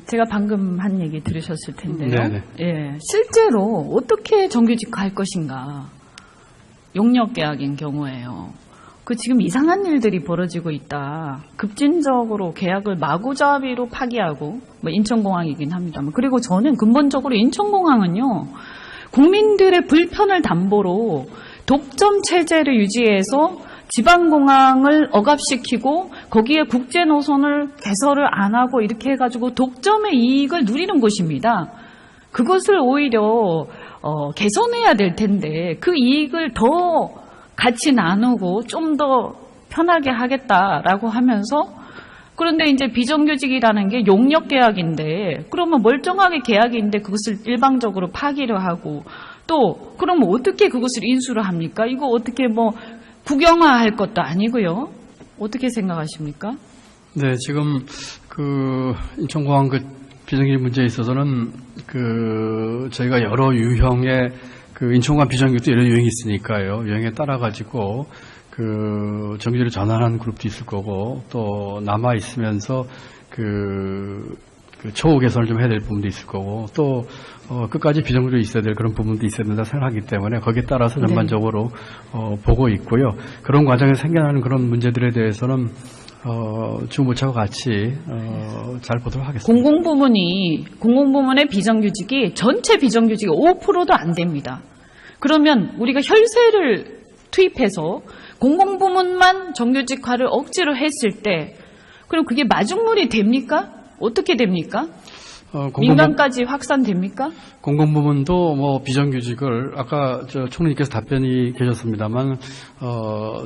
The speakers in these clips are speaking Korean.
제가 방금 한 얘기 들으셨을 텐데요. 네네. 예, 실제로 어떻게 정규직화할 것인가. 용역 계약인 경우에요. 그 지금 이상한 일들이 벌어지고 있다. 급진적으로 계약을 마구잡이로 파기하고, 뭐 인천공항이긴 합니다만. 그리고 저는 근본적으로 인천공항은요, 국민들의 불편을 담보로 독점 체제를 유지해서 지방공항을 억압시키고 거기에 국제 노선을 개설을 안 하고 이렇게 해가지고 독점의 이익을 누리는 곳입니다. 그것을 오히려 개선해야 될 텐데 그 이익을 더 같이 나누고 좀 더 편하게 하겠다라고 하면서, 그런데 이제 비정규직이라는 게 용역 계약인데 그러면 멀쩡하게 계약인데 그것을 일방적으로 파기를 하고, 또 그러면 어떻게 그것을 인수를 합니까? 이거 어떻게 뭐 국영화할 것도 아니고요. 어떻게 생각하십니까? 네, 지금 인천공항 비정규직 문제에 있어서는 저희가 여러 유형의 인천공항 비정규직도 여러 유형이 있으니까요. 유형에 따라 가지고 정규직으로 전환하는 그룹도 있을 거고, 또 남아 있으면서 처우 개선을 좀 해야 될 부분도 있을 거고, 또 끝까지 비정규직으로 있어야 될 그런 부분도 있어야 된다 생각하기 때문에 거기에 따라서 전반적으로 보고 있고요. 그런 과정에서 생겨나는 그런 문제들에 대해서는 주무처와 같이 잘 보도록 하겠습니다. 공공부문의 비정규직이 전체 비정규직이 5%도 안 됩니다. 그러면 우리가 혈세를 투입해서 공공부문만 정규직화를 억지로 했을 때, 그럼 그게 마중물이 됩니까? 어떻게 됩니까? 민간까지 확산됩니까? 공공부문도 뭐 비정규직을 아까 총리님께서 답변이 계셨습니다만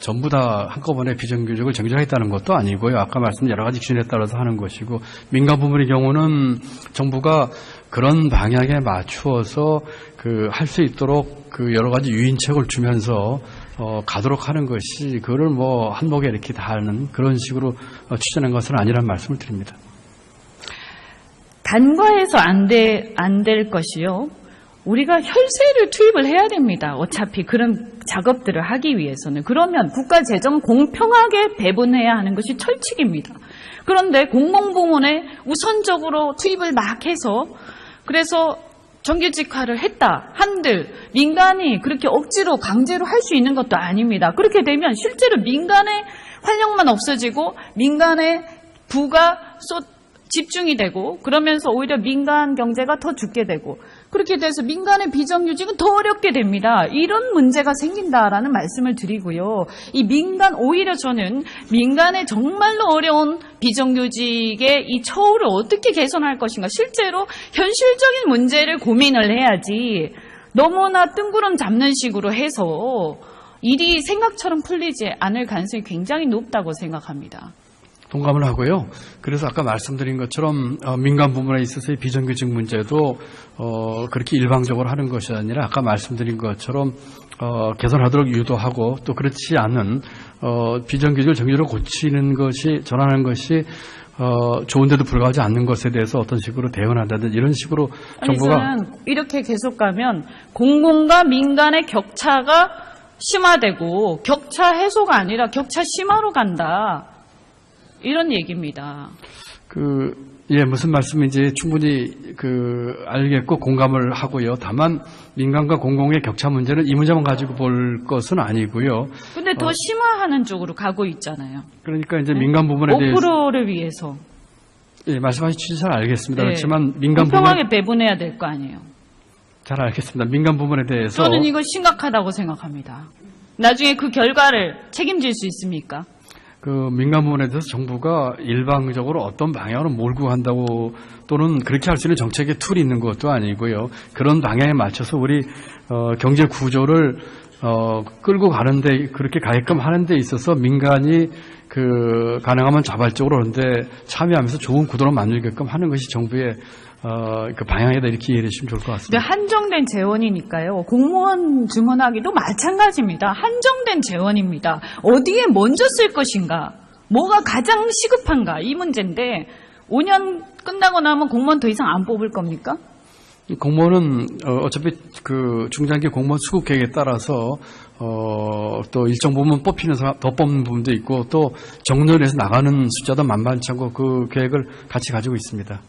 전부 다 한꺼번에 비정규직을 정지하겠다는 것도 아니고요. 아까 말씀드린 여러 가지 기준에 따라서 하는 것이고, 민간부문의 경우는 정부가 그런 방향에 맞추어서 할 수 있도록 여러 가지 유인책을 주면서 가도록 하는 것이, 그거를 뭐 한목에 이렇게 다 하는 그런 식으로 추진한 것은 아니라는 말씀을 드립니다. 단과해서 안 될 것이요. 우리가 혈세를 투입을 해야 됩니다. 어차피 그런 작업들을 하기 위해서는. 그러면 국가 재정 공평하게 배분해야 하는 것이 철칙입니다. 그런데 공공부문에 우선적으로 투입을 막 해서, 그래서 정규직화를 했다 한들 민간이 그렇게 억지로 강제로 할 수 있는 것도 아닙니다. 그렇게 되면 실제로 민간의 활력만 없어지고 민간의 부가 집중이 되고, 그러면서 오히려 민간 경제가 더 죽게 되고, 그렇게 돼서 민간의 비정규직은 더 어렵게 됩니다. 이런 문제가 생긴다라는 말씀을 드리고요. 오히려 저는 민간의 정말로 어려운 비정규직의 이 처우를 어떻게 개선할 것인가, 실제로 현실적인 문제를 고민을 해야지 너무나 뜬구름 잡는 식으로 해서 일이 생각처럼 풀리지 않을 가능성이 굉장히 높다고 생각합니다. 동감을 하고요. 그래서 아까 말씀드린 것처럼 민간 부문에 있어서의 비정규직 문제도 그렇게 일방적으로 하는 것이 아니라 아까 말씀드린 것처럼 개선하도록 유도하고, 또 그렇지 않은 비정규직을 정규직으로 고치는 것이, 전환하는 것이 좋은데도 불구하지 않는 것에 대해서 어떤 식으로 대응한다든지 이런 식으로 정부가. 저는 이렇게 계속 가면 공공과 민간의 격차가 심화되고 격차 해소가 아니라 격차 심화로 간다, 이런 얘기입니다. 무슨 말씀인지 충분히 알겠고 공감을 하고요. 다만 민간과 공공의 격차 문제는 이 문제만 가지고 볼 것은 아니고요. 근데 더 심화하는 쪽으로 가고 있잖아요. 그러니까 이제 민간 부분에 대해서 5%를 위해서. 예, 말씀하신 취지 잘 알겠습니다. 네. 그렇지만 민간 부분 공평하게 배분해야 될 거 아니에요. 잘 알겠습니다. 민간 부분에 대해서 저는 이거 심각하다고 생각합니다. 나중에 그 결과를 책임질 수 있습니까? 민간 부분에 대해서 정부가 일방적으로 어떤 방향으로 몰고 간다고, 또는 그렇게 할 수 있는 정책의 툴이 있는 것도 아니고요. 그런 방향에 맞춰서 우리 경제 구조를 끌고 가는데, 그렇게 가게끔 하는 데 있어서 민간이 가능하면 자발적으로 그런데 참여하면서 좋은 구도로 만들게끔 하는 것이 정부의 방향에다 이렇게 이해해 주시면 좋을 것 같습니다. 한정된 재원이니까요. 공무원 증원하기도 마찬가지입니다. 한정된 재원입니다. 어디에 먼저 쓸 것인가, 뭐가 가장 시급한가, 이 문제인데 5년 끝나고 나면 공무원 더 이상 안 뽑을 겁니까? 공무원은 어차피 중장기 공무원 수급 계획에 따라서 또 일정 부분 뽑히는 사람 더 뽑는 부분도 있고, 또 정년에서 나가는 숫자도 만만치 않고 그 계획을 같이 가지고 있습니다.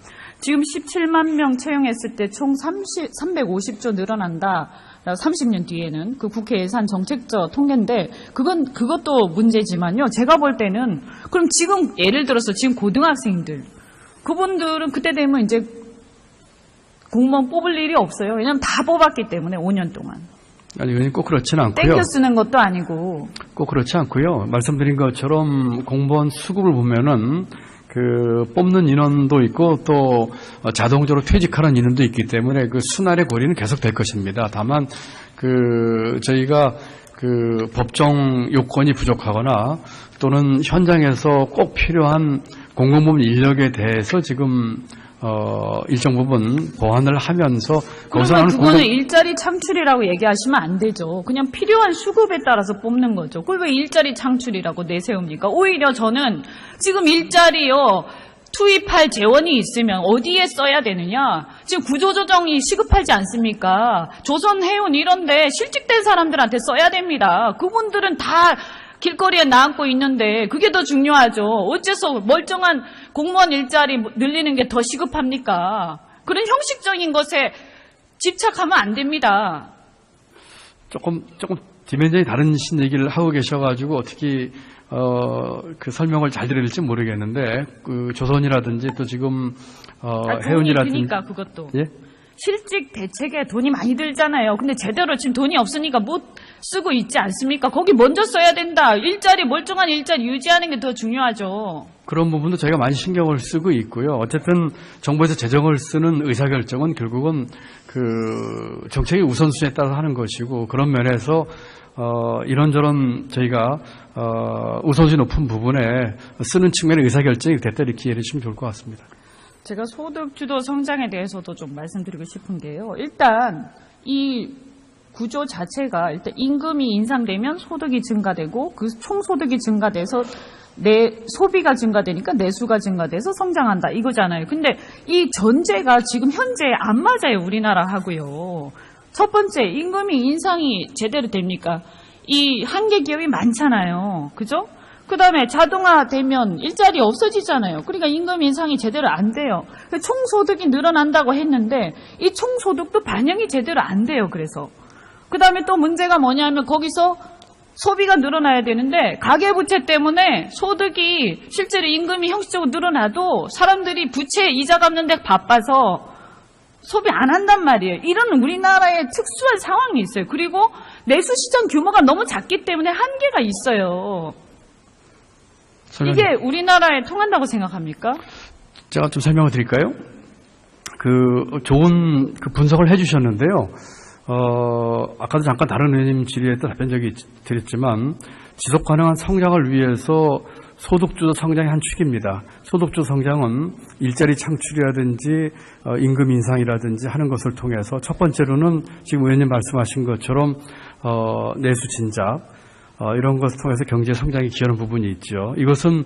지금 17만 명 채용했을 때 총 350조 늘어난다. 30년 뒤에는 그 국회 예산 정책적 통계인데 그것도 문제지만요. 제가 볼 때는 그럼 지금 예를 들어서 지금 고등학생들 그분들은 그때 되면 이제 공무원 뽑을 일이 없어요. 왜냐하면 다 뽑았기 때문에 5년 동안. 아니, 꼭 그렇지는 않고요. 땡겨 쓰는 것도 아니고. 꼭 그렇지 않고요. 말씀드린 것처럼 공무원 수급을 보면은 뽑는 인원도 있고 또 자동적으로 퇴직하는 인원도 있기 때문에 그 순환의 고리는 계속 될 것입니다. 다만 저희가 법정 요건이 부족하거나 또는 현장에서 꼭 필요한 공공부문 인력에 대해서 지금 일정 부분 보완을 하면서 그러면 그거는 일자리 창출이라고 얘기하시면 안 되죠. 그냥 필요한 수급에 따라서 뽑는 거죠. 그걸 왜 일자리 창출이라고 내세웁니까? 오히려 저는 지금 일자리요 투입할 재원이 있으면 어디에 써야 되느냐? 지금 구조조정이 시급하지 않습니까? 조선, 해운 이런데 실직된 사람들한테 써야 됩니다. 그분들은 다 길거리에 나앉고 있는데 그게 더 중요하죠. 어째서 멀쩡한 공무원 일자리 늘리는 게 더 시급합니까? 그런 형식적인 것에 집착하면 안 됩니다. 조금 디멘전이 다른 얘기를 하고 계셔가지고 어떻게 설명을 잘 드릴지 모르겠는데 조선이라든지 또 지금 해운이라든지 그러니까 그것도 예? 실직 대책에 돈이 많이 들잖아요. 근데 제대로 지금 돈이 없으니까 못 쓰고 있지 않습니까? 거기 먼저 써야 된다. 멀쩡한 일자리 유지하는 게 더 중요하죠. 그런 부분도 저희가 많이 신경을 쓰고 있고요. 어쨌든 정부에서 재정을 쓰는 의사결정은 결국은 정책의 우선순위에 따라서 하는 것이고 그런 면에서 이런저런 저희가 우선순위 높은 부분에 쓰는 측면의 의사결정이 됐다 이렇게 이해해 주시면 좋을 것 같습니다. 제가 소득주도 성장에 대해서도 좀 말씀드리고 싶은 게요. 일단 이 구조 자체가 일단 임금이 인상되면 소득이 증가되고 그 총소득이 증가돼서 내 소비가 증가되니까 내수가 증가돼서 성장한다 이거잖아요. 근데 이 전제가 지금 현재 안 맞아요. 우리나라하고요. 첫 번째 임금이 인상이 제대로 됩니까? 이 한계 기업이 많잖아요. 그죠? 그 다음에 자동화되면 일자리 없어지잖아요. 그러니까 임금 인상이 제대로 안 돼요. 총소득이 늘어난다고 했는데 이 총소득도 반영이 제대로 안 돼요. 그래서 그 다음에 또 문제가 뭐냐면 거기서 소비가 늘어나야 되는데 가계부채 때문에 소득이 실제로 임금이 형식적으로 늘어나도 사람들이 부채 이자 갚는 데 바빠서 소비 안 한단 말이에요. 이런 우리나라의 특수한 상황이 있어요. 그리고 내수시장 규모가 너무 작기 때문에 한계가 있어요. 이게 우리나라에 통한다고 생각합니까? 제가 좀 설명을 드릴까요? 좋은 분석을 해주셨는데요. 아까도 잠깐 다른 의원님 질의에 답변 적이 드렸지만 지속 가능한 성장을 위해서 소득주도 성장이 한 축입니다. 소득주도 성장은 일자리 창출이라든지 임금 인상이라든지 하는 것을 통해서 첫 번째로는 지금 의원님 말씀하신 것처럼 내수 진작 이런 것을 통해서 경제 성장에 기여하는 부분이 있죠. 이것은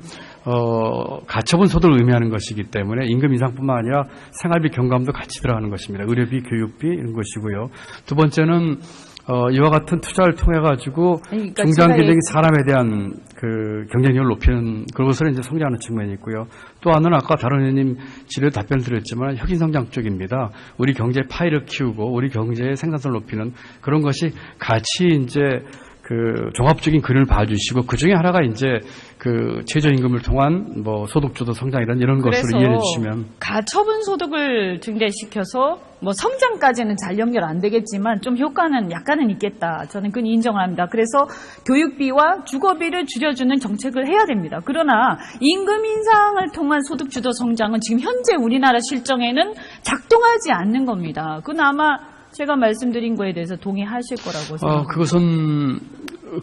가처분 소득을 의미하는 것이기 때문에 임금 인상뿐만 아니라 생활비 경감도 같이 들어가는 것입니다. 의료비, 교육비 이런 것이고요. 두 번째는 이와 같은 투자를 통해 가지고 그러니까 중장기적인 사람에 대한 경쟁력을 높이는 그것을 이제 성장하는 측면이 있고요. 또 하나는 아까 다른 의원님 질의에 답변을 드렸지만 혁신 성장 쪽입니다. 우리 경제의 파이를 키우고 우리 경제의 생산성을 높이는 그런 것이 같이 이제 종합적인 그림을 봐주시고 그 중에 하나가 이제 최저임금을 통한 소득주도 성장이라는 이런 것으로 이해해 주시면 가처분 소득을 증대시켜서 성장까지는 잘 연결 안 되겠지만 좀 효과는 약간은 있겠다. 저는 그건 인정을 합니다. 그래서 교육비와 주거비를 줄여주는 정책을 해야 됩니다. 그러나 임금 인상을 통한 소득주도 성장은 지금 현재 우리나라 실정에는 작동하지 않는 겁니다. 그건 아마 제가 말씀드린 거에 대해서 동의하실 거라고 생각합니다. 그것은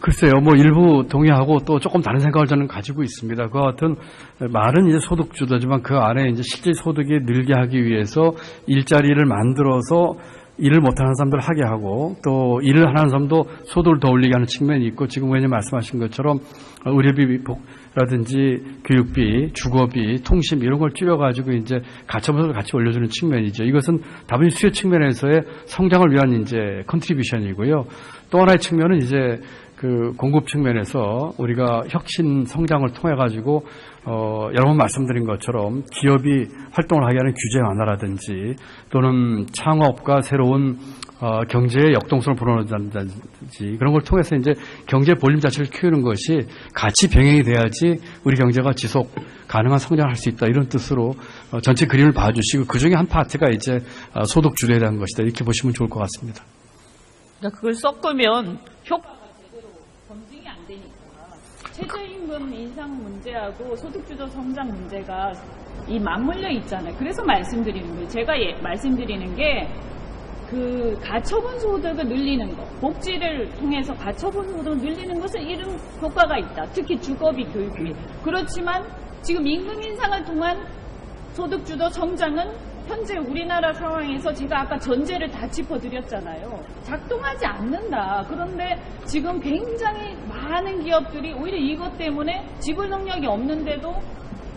글쎄요, 일부 동의하고 또 조금 다른 생각을 저는 가지고 있습니다. 그와 같은 말은 이제 소득주도지만 그 안에 이제 실제 소득이 늘게 하기 위해서 일자리를 만들어서 일을 못하는 사람들을 하게 하고 또 일을 하는 사람도 소득을 더 올리게 하는 측면이 있고 지금 의원님 말씀하신 것처럼 의료비라든지 교육비, 주거비, 통신 이런 걸 줄여가지고 이제 가처분을 같이 올려주는 측면이죠. 이것은 다분히 수요 측면에서의 성장을 위한 이제 컨트리뷰션이고요. 또 하나의 측면은 이제 그 공급 측면에서 우리가 혁신 성장을 통해 가지고 여러 번 말씀드린 것처럼 기업이 활동을 하게 하는 규제 완화라든지 또는 창업과 새로운 경제의 역동성을 불어넣는다든지 그런 걸 통해서 이제 경제 볼륨 자체를 키우는 것이 같이 병행이 돼야지 우리 경제가 지속 가능한 성장을 할 수 있다 이런 뜻으로 전체 그림을 봐주시고 그 중에 한 파트가 이제 소득 주도에 대한 것이다 이렇게 보시면 좋을 것 같습니다. 그러니까 그걸 섞으면 효과가 제대로 검증이 안 되니까 최저임금 인상 문제하고 소득주도 성장 문제가 이 맞물려 있잖아요. 그래서 말씀드리는 거예요. 제가 말씀드리는 게 그 가처분 소득을 늘리는 것, 복지를 통해서 가처분 소득을 늘리는 것은 이런 효과가 있다. 특히 주거비, 교육비. 그렇지만 지금 임금 인상을 통한 소득주도 성장은 현재 우리나라 상황에서 제가 아까 전제를 다 짚어드렸잖아요. 작동하지 않는다. 그런데 지금 굉장히 많은 기업들이 오히려 이것 때문에 지불 능력이 없는데도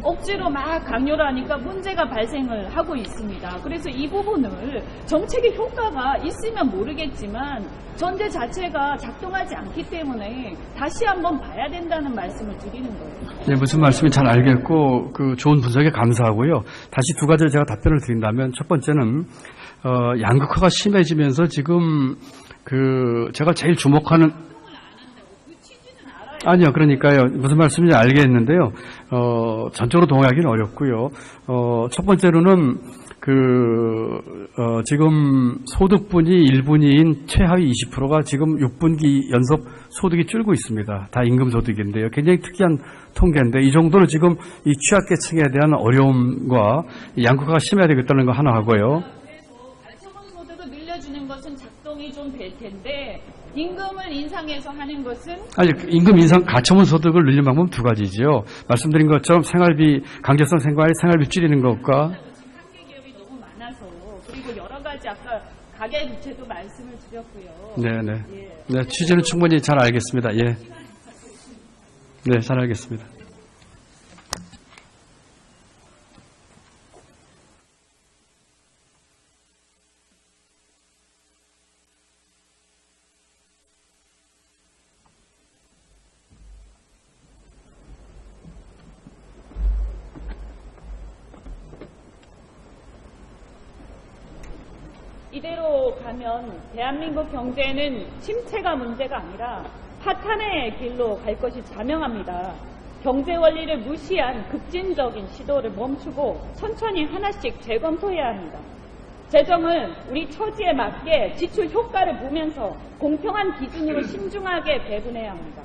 억지로 막 강요를 하니까 문제가 발생을 하고 있습니다. 그래서 이 부분을 정책의 효과가 있으면 모르겠지만 전제 자체가 작동하지 않기 때문에 다시 한번 봐야 된다는 말씀을 드리는 거예요. 네, 무슨 말씀인지 잘 알겠고 그 좋은 분석에 감사하고요. 다시 두 가지를 제가 답변을 드린다면 첫 번째는 양극화가 심해지면서 지금 그 제가 제일 주목하는 아니요, 그러니까요. 무슨 말씀인지 알겠는데요. 전적으로 동의하기는 어렵고요. 첫 번째로는 지금 소득분이 1분위인 최하위 20%가 지금 6분기 연속 소득이 줄고 있습니다. 다 임금소득인데요. 굉장히 특이한 통계인데 이 정도로 지금 이 취약계층에 대한 어려움과 양극화가 심해야 되겠다는 거 하나 하고요. 그래서 가처분 소득을 늘려주는 것은 작동이 좀 될 텐데 임금을 인상해서 하는 것은 아니 임금 인상 가처분 소득을 늘리는 방법은 두 가지지요. 말씀드린 것처럼 생활비 강제성 생활비 줄이는 것과 한계 기업이 너무 많아서 그리고 여러 가지 아까 가계 부채도 말씀을 드렸고요. 네네. 예. 네 취지는 충분히 잘 알겠습니다. 예. 네, 잘 알겠습니다. 이대로 가면 대한민국 경제는 침체가 문제가 아니라 파탄의 길로 갈 것이 자명합니다. 경제 원리를 무시한 급진적인 시도를 멈추고 천천히 하나씩 재검토해야 합니다. 재정은 우리 처지에 맞게 지출 효과를 보면서 공평한 기준으로 신중하게 배분해야 합니다.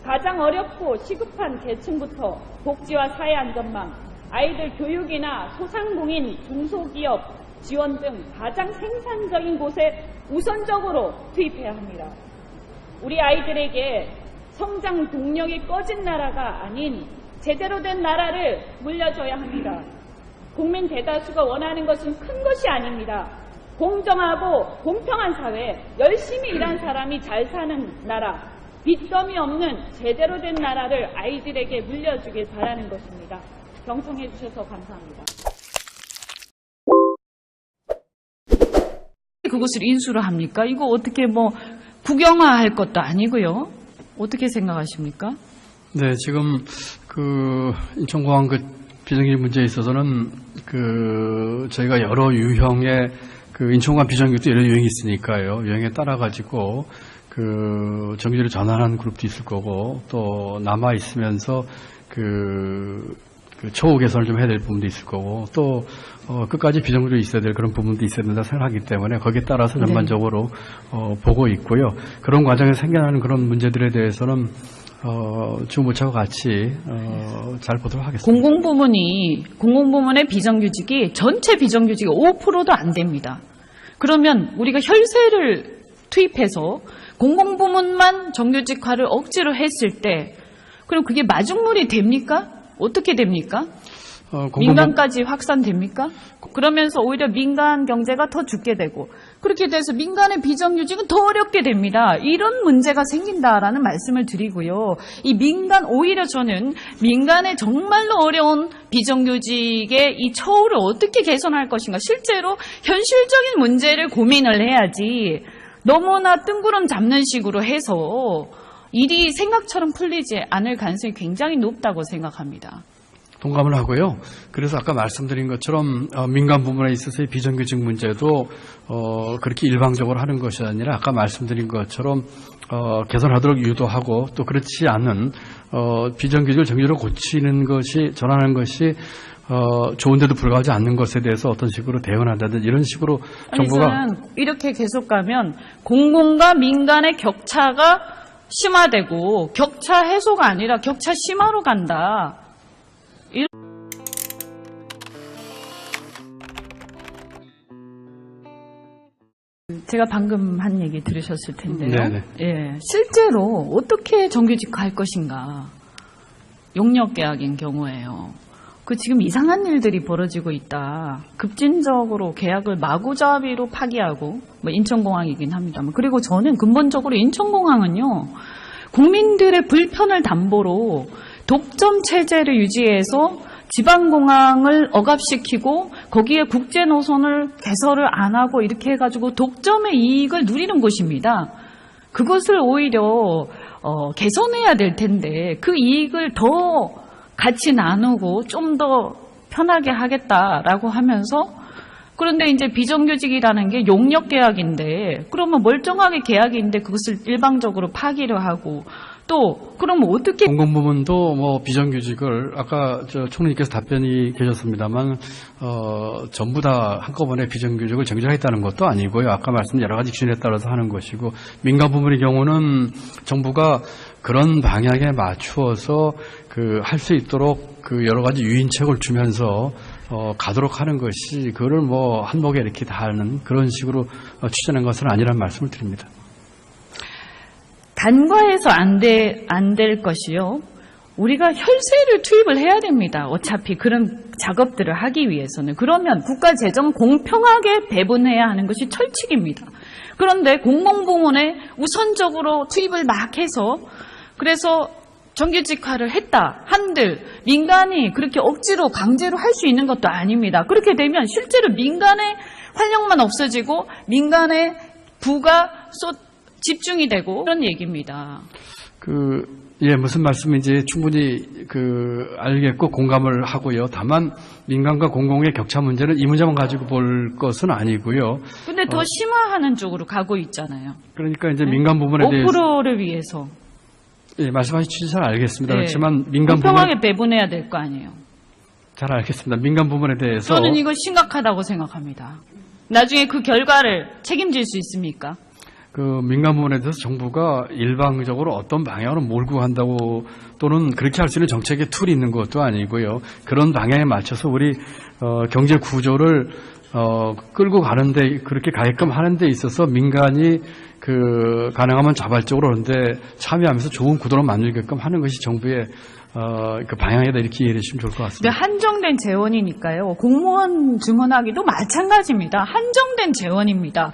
가장 어렵고 시급한 계층부터 복지와 사회 안전망, 아이들 교육이나 소상공인, 중소기업 지원 등 가장 생산적인 곳에 우선적으로 투입해야 합니다. 우리 아이들에게 성장 동력이 꺼진 나라가 아닌 제대로 된 나라를 물려줘야 합니다. 국민 대다수가 원하는 것은 큰 것이 아닙니다. 공정하고 공평한 사회, 열심히 일한 사람이 잘 사는 나라, 빚더미 없는 제대로 된 나라를 아이들에게 물려주길 바라는 것입니다. 경청해 주셔서 감사합니다. 그것을 인수를 합니까? 이거 어떻게 국영화할 것도 아니고요. 어떻게 생각하십니까? 네, 지금 인천공항 비정규직 문제에 있어서는 저희가 여러 유형의 인천공항 비정규직도 여러 유형이 있으니까요. 유형에 따라 가지고 정규직으로 전환하는 그룹도 있을 거고 또 남아 있으면서 처우 개선을 좀 해야 될 부분도 있을 거고 또 끝까지 비정규직이 있어야 될 그런 부분도 있어야 된다 생각하기 때문에 거기에 따라서 전반적으로 보고 있고요. 그런 과정에서 생겨나는 그런 문제들에 대해서는 주무처와 같이 잘 보도록 하겠습니다. 공공부문의 비정규직이 전체 비정규직이 5%도 안 됩니다. 그러면 우리가 혈세를 투입해서 공공부문만 정규직화를 억지로 했을 때 그럼 그게 마중물이 됩니까? 어떻게 됩니까? 민간까지 확산됩니까? 그러면서 오히려 민간 경제가 더 죽게 되고 그렇게 돼서 민간의 비정규직은 더 어렵게 됩니다. 이런 문제가 생긴다라는 말씀을 드리고요. 오히려 저는 민간의 정말로 어려운 비정규직의 이 처우를 어떻게 개선할 것인가 실제로 현실적인 문제를 고민을 해야지 너무나 뜬구름 잡는 식으로 해서 일이 생각처럼 풀리지 않을 가능성이 굉장히 높다고 생각합니다. 동감을 하고요. 그래서 아까 말씀드린 것처럼 민간 부문에 있어서의 비정규직 문제도 그렇게 일방적으로 하는 것이 아니라 아까 말씀드린 것처럼 개선하도록 유도하고 또 그렇지 않은 비정규직을 정규직으로 고치는 것이 전환하는 것이 좋은데도 불구하지 않는 것에 대해서 어떤 식으로 대응한다든지 이런 식으로 정부가 저는 이렇게 계속 가면 공공과 민간의 격차가 심화되고 격차 해소가 아니라 격차 심화로 간다. 제가 방금 한 얘기 들으셨을 텐데요. 네네. 예, 실제로 어떻게 정규직화 할 것인가. 용역계약인 경우에요. 지금 이상한 일들이 벌어지고 있다. 급진적으로 계약을 마구잡이로 파기하고, 인천공항이긴 합니다만. 그리고 저는 근본적으로 인천공항은요, 국민들의 불편을 담보로 독점 체제를 유지해서 지방공항을 억압시키고 거기에 국제 노선을 개설을 안 하고 이렇게 해가지고 독점의 이익을 누리는 곳입니다. 그것을 오히려 개선해야 될 텐데 그 이익을 더 같이 나누고 좀 더 편하게 하겠다라고 하면서 그런데 이제 비정규직이라는 게 용역 계약인데 그러면 멀쩡하게 계약인데 그것을 일방적으로 파기를 하고 또 그러면 어떻게 공공부문도 비정규직을 아까 총리님께서 답변이 계셨습니다만 전부 다 한꺼번에 비정규직을 정지하겠다는 것도 아니고요. 아까 말씀 여러 가지 기준에 따라서 하는 것이고 민간 부문의 경우는 정부가 그런 방향에 맞추어서 할 수 있도록 여러 가지 유인책을 주면서 가도록 하는 것이 그거를 한목에 이렇게 다 하는 그런 식으로 추진한 것은 아니라는 말씀을 드립니다. 간과해서 안 될 것이요. 우리가 혈세를 투입을 해야 됩니다. 어차피 그런 작업들을 하기 위해서는. 그러면 국가 재정 공평하게 배분해야 하는 것이 철칙입니다. 그런데 공공부문에 우선적으로 투입을 막 해서 그래서 정규직화를 했다 한들 민간이 그렇게 억지로 강제로 할 수 있는 것도 아닙니다. 그렇게 되면 실제로 민간의 활력만 없어지고 민간의 부가 집중이 되고 그런 얘기입니다. 무슨 말씀인지 충분히 알겠고 공감을 하고요. 다만 민간과 공공의 격차 문제는 이 문제만 가지고 볼 것은 아니고요. 근데 더 심화하는 쪽으로 가고 있잖아요. 그러니까 이제 민간 부분에 대해서 5%를 위해서. 예, 말씀하신 취지 잘 알겠습니다. 네. 그렇지만 민간 공평하게 배분해야 될 거 아니에요. 잘 알겠습니다. 민간 부분에 대해서 저는 이거 심각하다고 생각합니다. 나중에 그 결과를 책임질 수 있습니까? 민간 부분에 대해서 정부가 일방적으로 어떤 방향으로 몰고 간다고 또는 그렇게 할 수 있는 정책의 툴이 있는 것도 아니고요. 그런 방향에 맞춰서 우리 경제 구조를 끌고 가는데 그렇게 가게끔 하는 데 있어서 민간이 가능하면 자발적으로 그런데 참여하면서 좋은 구도로 만들게끔 하는 것이 정부의 방향에다 이렇게 이해해 주시면 좋을 것 같습니다. 근데 한정된 재원이니까요. 공무원 증원하기도 마찬가지입니다. 한정된 재원입니다.